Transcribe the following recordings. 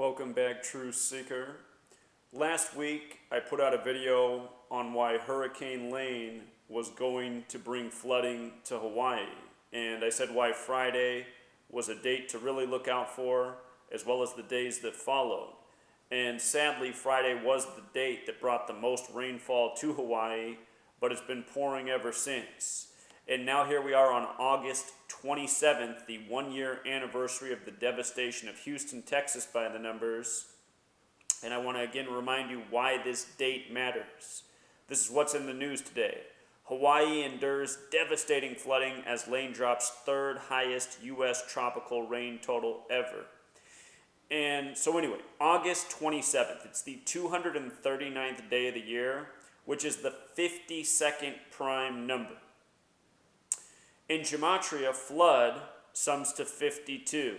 Welcome back, True Seeker. Last week, I put out a video on why Hurricane Lane was going to bring flooding to Hawaii. And I said why Friday was a date to really look out for, as well as the days that followed. And sadly, Friday was the date that brought the most rainfall to Hawaii, but it's been pouring ever since. And now here we are on August 27th, the one-year anniversary of the devastation of Houston, Texas by the numbers. And I want to again remind you why this date matters. This is what's in the news today. Hawaii endures devastating flooding as Lane drops third highest U.S. tropical rain total ever. And so anyway, August 27th, it's the 239th day of the year, which is the 52nd prime number. In Gematria, flood sums to 52.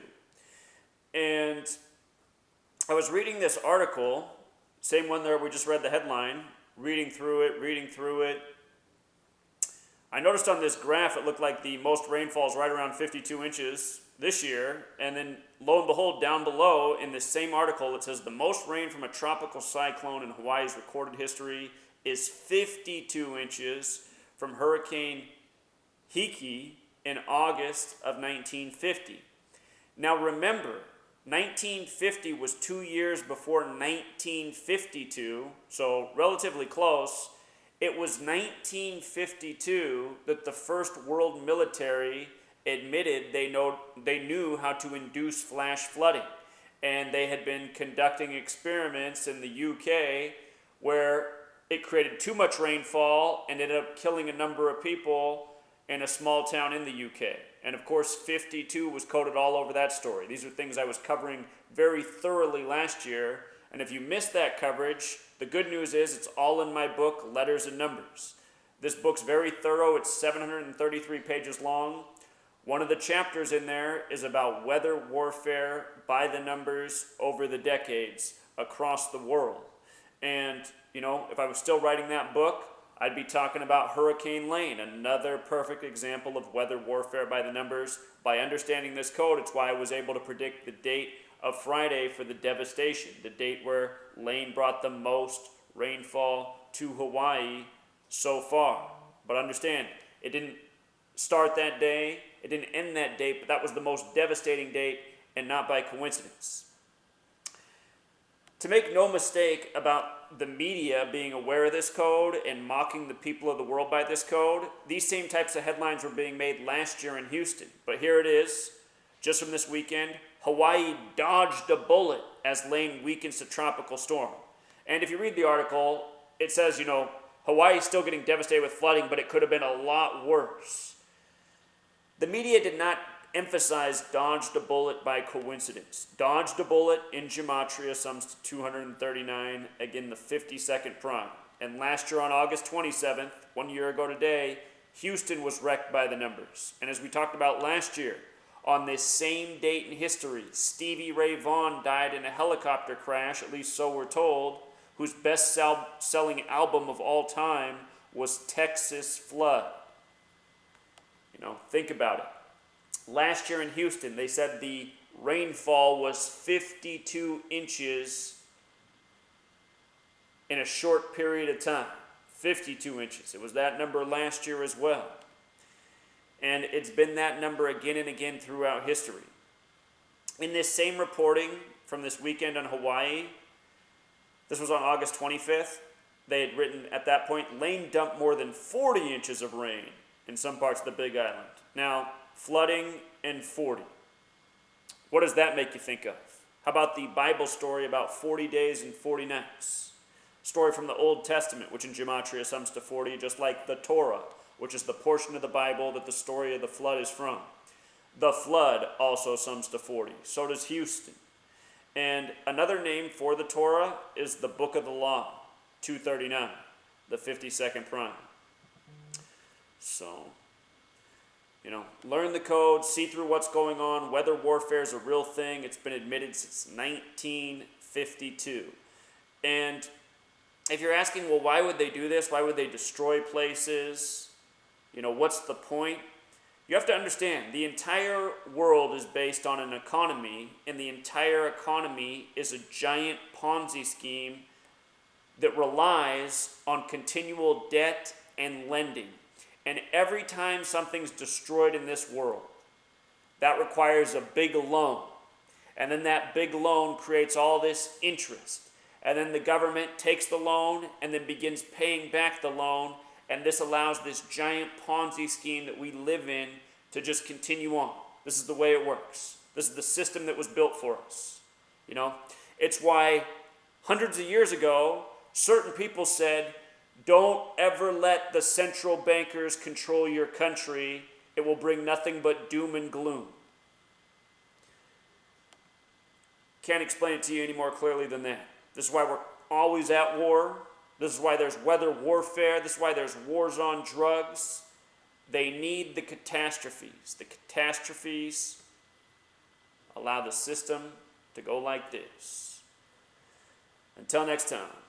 And I was reading this article, same one there we just read the headline, reading through it. I noticed on this graph it looked like the most rainfall is right around 52 inches this year, and then lo and behold, down below in this same article it says the most rain from a tropical cyclone in Hawaii's recorded history is 52 inches from Hurricane Hiki in August of 1950. Now remember, 1950 was 2 years before 1952, so relatively close. It was 1952 that the first world military admitted they knew how to induce flash flooding. And they had been conducting experiments in the UK where it created too much rainfall and ended up killing a number of people in a small town in the UK. And of course, 52 was coded all over that story. These are things I was covering very thoroughly last year. And if you missed that coverage, the good news is it's all in my book, Letters and Numbers. This book's very thorough. It's 733 pages long. One of the chapters in there is about weather warfare by the numbers over the decades across the world. And, if I was still writing that book, I'd be talking about Hurricane Lane, another perfect example of weather warfare by the numbers. By understanding this code, it's why I was able to predict the date of Friday for the devastation, the date where Lane brought the most rainfall to Hawaii so far. But understand, it didn't start that day, it didn't end that date, but that was the most devastating date, and not by coincidence. To make no mistake about the media being aware of this code and mocking the people of the world by this code, these same types of headlines were being made last year in Houston. But here it is, just from this weekend, Hawaii dodged a bullet as Lane weakens to tropical storm. And if you read the article, it says, Hawaii's still getting devastated with flooding, but it could have been a lot worse. The media did not emphasize dodged a bullet by coincidence. Dodged a bullet in Gematria sums to 239, again the 52nd prime. And last year on August 27th, 1 year ago today, Houston was wrecked by the numbers. And as we talked about last year, on this same date in history, Stevie Ray Vaughan died in a helicopter crash, at least so we're told, whose best-selling album of all time was Texas Flood. Think about it. Last year in Houston, they said the rainfall was 52 inches in a short period of time. 52 inches. It was that number last year as well. And it's been that number again and again throughout history. In this same reporting from this weekend on Hawaii, this was on August 25th, they had written at that point, Lane dumped more than 40 inches of rain in some parts of the Big Island. Now, flooding and 40. What does that make you think of? How about the Bible story about 40 days and 40 nights? Story from the Old Testament, which in Gematria sums to 40, just like the Torah, which is the portion of the Bible that the story of the flood is from. The flood also sums to 40. So does Houston. And another name for the Torah is the Book of the Law, 239, the 52nd prime. So, learn the code, see through what's going on. Weather warfare is a real thing. It's been admitted since 1952. And if you're asking, well, why would they do this? Why would they destroy places? What's the point? You have to understand, the entire world is based on an economy, and the entire economy is a giant Ponzi scheme that relies on continual debt and lending. And every time something's destroyed in this world, that requires a big loan. And then that big loan creates all this interest. And then the government takes the loan and then begins paying back the loan. And this allows this giant Ponzi scheme that we live in to just continue on. This is the way it works. This is the system that was built for us. You know, it's why hundreds of years ago, certain people said, don't ever let the central bankers control your country. It will bring nothing but doom and gloom. Can't explain it to you any more clearly than that. This is why we're always at war. This is why there's weather warfare. This is why there's wars on drugs. They need the catastrophes. The catastrophes allow the system to go like this. Until next time.